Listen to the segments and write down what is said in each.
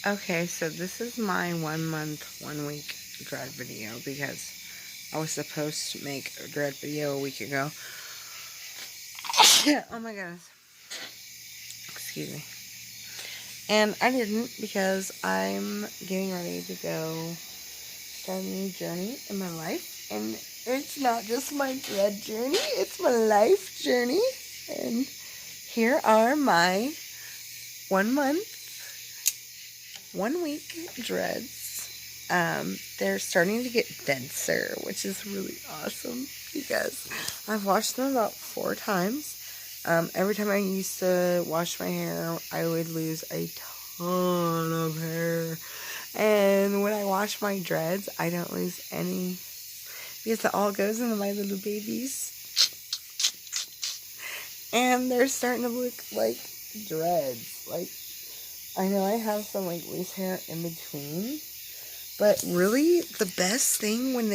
Okay, so this is my 1 month, 1 week dread video because I was supposed to make a dread video a week ago. Oh my goodness. Excuse me. And I didn't because I'm getting ready to go start a new journey in my life. And it's not just my dread journey, it's my life journey. And here are my 1 month, 1 week dreads. They're starting to get denser, which is really awesome because I've washed them about 4 times. Every time I used to wash my hair, I would lose a ton of hair. And when I wash my dreads, I don't lose any because it all goes into my little babies. And they're starting to look like dreads. Like, I know I have some like loose hair in between, but really the best thing when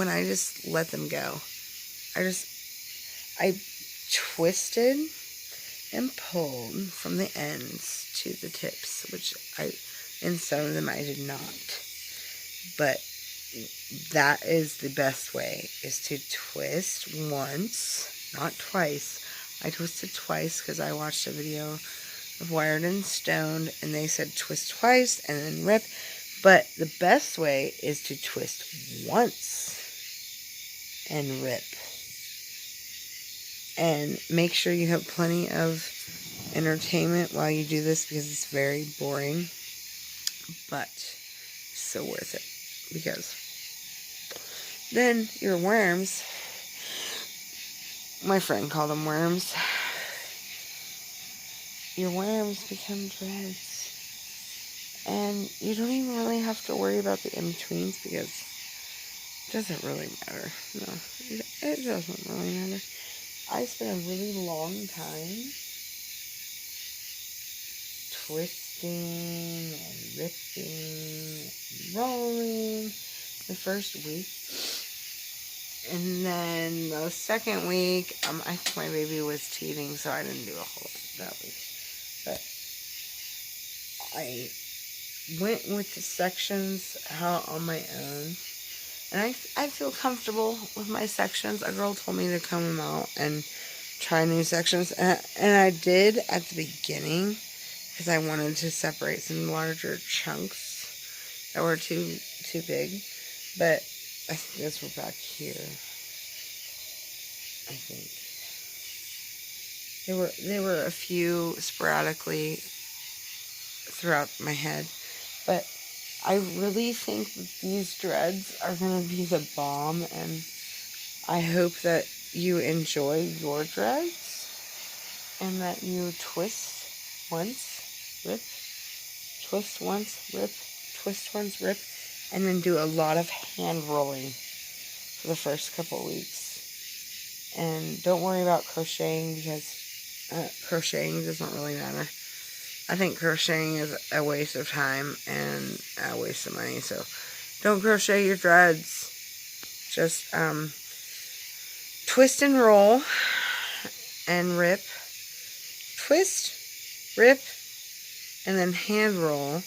I just let them go. I twisted and pulled from the ends to the tips, which in some of them I did not. But that is the best way, is to twist once, not twice. I twisted twice because I watched a video of Wired and Stoned, and they said twist twice and then rip. But the best way is to twist once and rip. And make sure you have plenty of entertainment while you do this because it's very boring. But so worth it. Because then your worms, my friend called them worms, your worms become dreads. And you don't even really have to worry about the in-betweens because it doesn't really matter. No, it doesn't really matter. I spent a really long time twisting and ripping and rolling the first week. And then the second week, I think my baby was teething, so I didn't do a whole lot that week. But I went with the sections out on my own. And I feel comfortable with my sections. A girl told me to come out and try new sections. And I did at the beginning because I wanted to separate some larger chunks that were too big. But I think those were back here. I think. There were a few sporadically throughout my head. But I really think that these dreads are going to be the bomb, and I hope that you enjoy your dreads and that you twist once, rip, twist once, rip, twist once, rip, and then do a lot of hand rolling for the first couple of weeks. And don't worry about crocheting because crocheting doesn't really matter. I think crocheting is a waste of time and a waste of money, so don't crochet your dreads. Just twist and roll and rip. Twist, rip, and then hand roll.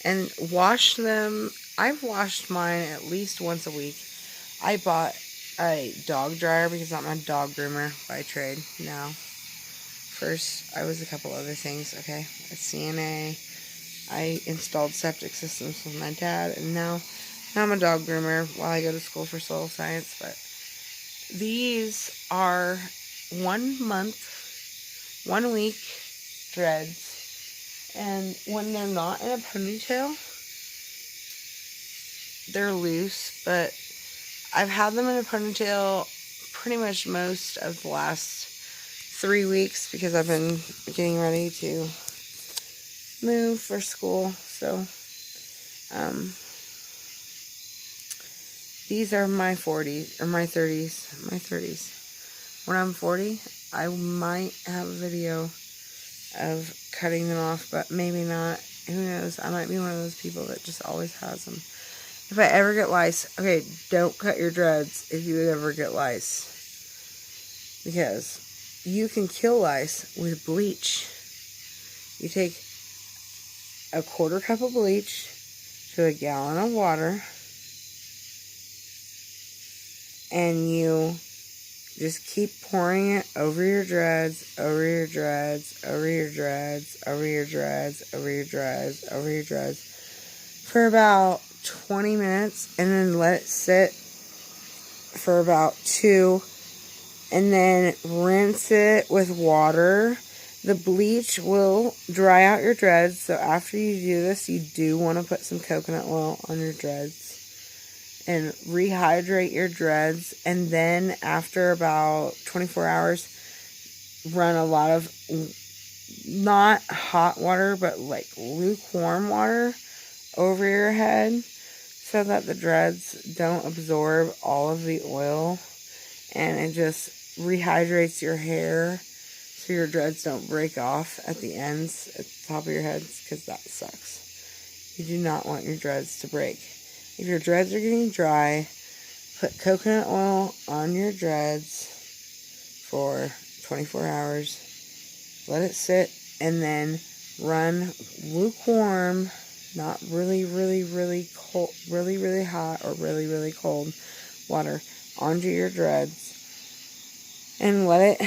And wash them. I've washed mine at least once a week. I bought a dog dryer because I'm a dog groomer by trade now. First, I was a couple other things, okay? A CNA. I installed septic systems with my dad, and now I'm a dog groomer while I go to school for soil science. But these are 1 month, 1 week dreads, and when they're not in a ponytail, they're loose, but I've had them in a ponytail pretty much most of the last 3 weeks because I've been getting ready to move for school. So these are my 40s or my 30s. When I'm 40, I might have a video of cutting them off, but maybe not. Who knows? I might be one of those people that just always has them. If I ever get lice, okay, don't cut your dreads if you ever get lice. Because you can kill lice with bleach. You take a 1/4 cup of bleach to a gallon of water, and you just keep pouring it over your dreads, over your dreads, over your dreads, over your dreads, over your dreads, over your dreads for about 20 minutes, and then let it sit for about 2, and then rinse it with water. The bleach will dry out your dreads, so after you do this, you do want to put some coconut oil on your dreads and rehydrate your dreads. And then after about 24 hours, run a lot of not hot water, but like lukewarm water over your head so that the dreads don't absorb all of the oil, and it just rehydrates your hair so your dreads don't break off at the ends, at the top of your heads, because that sucks. You do not want your dreads to break. If your dreads are getting dry, put coconut oil on your dreads for 24 hours. Let it sit, and then run lukewarm, not really, really, really cold, really, really hot, or really, really cold water onto your dreads, and let it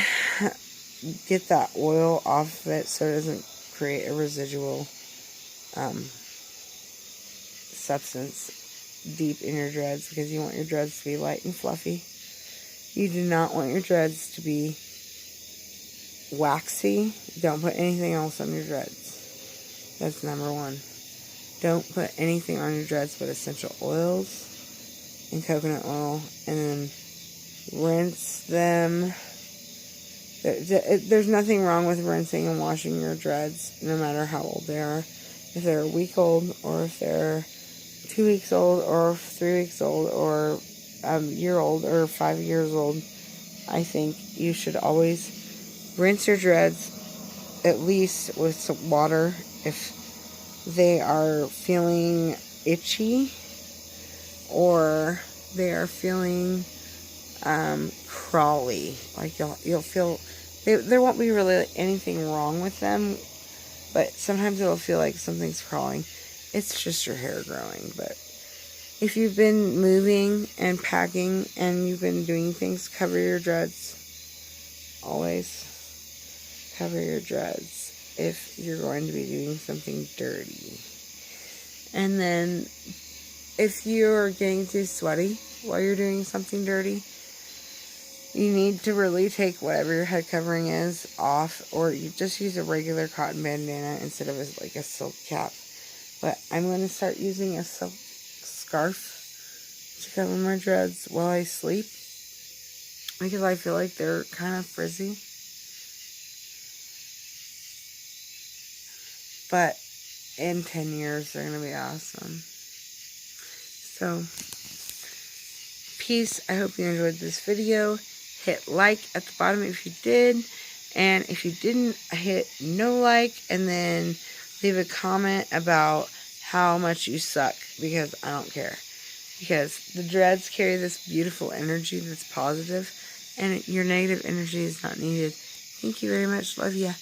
get that oil off of it so it doesn't create a residual substance deep in your dreads, because you want your dreads to be light and fluffy. You do not want your dreads to be waxy. Don't put anything else on your dreads. That's number 1. Don't put anything on your dreads but essential oils and coconut oil, and then rinse them. There's nothing wrong with rinsing and washing your dreads, no matter how old they are. If they're a week old, or if they're 2 weeks old, or 3 weeks old, or a year old, or 5 years old, I think you should always rinse your dreads at least with some water. If they are feeling itchy, or they are feeling crawly, like you'll feel there won't be really anything wrong with them, but sometimes it'll feel like something's crawling. It's just your hair growing. But if you've been moving and packing and you've been doing things, cover your dreads. Always cover your dreads if you're going to be doing something dirty. And then if you're getting too sweaty while you're doing something dirty, you need to really take whatever your head covering is off, or you just use a regular cotton bandana instead of like a silk cap. But I'm going to start using a silk scarf to cover my dreads while I sleep, because I feel like they're kind of frizzy. But in 10 years, they're going to be awesome. So, peace. I hope you enjoyed this video. Hit like at the bottom if you did. And if you didn't, hit no like. And then leave a comment about how much you suck, because I don't care. Because the dreads carry this beautiful energy that's positive, and your negative energy is not needed. Thank you very much. Love ya.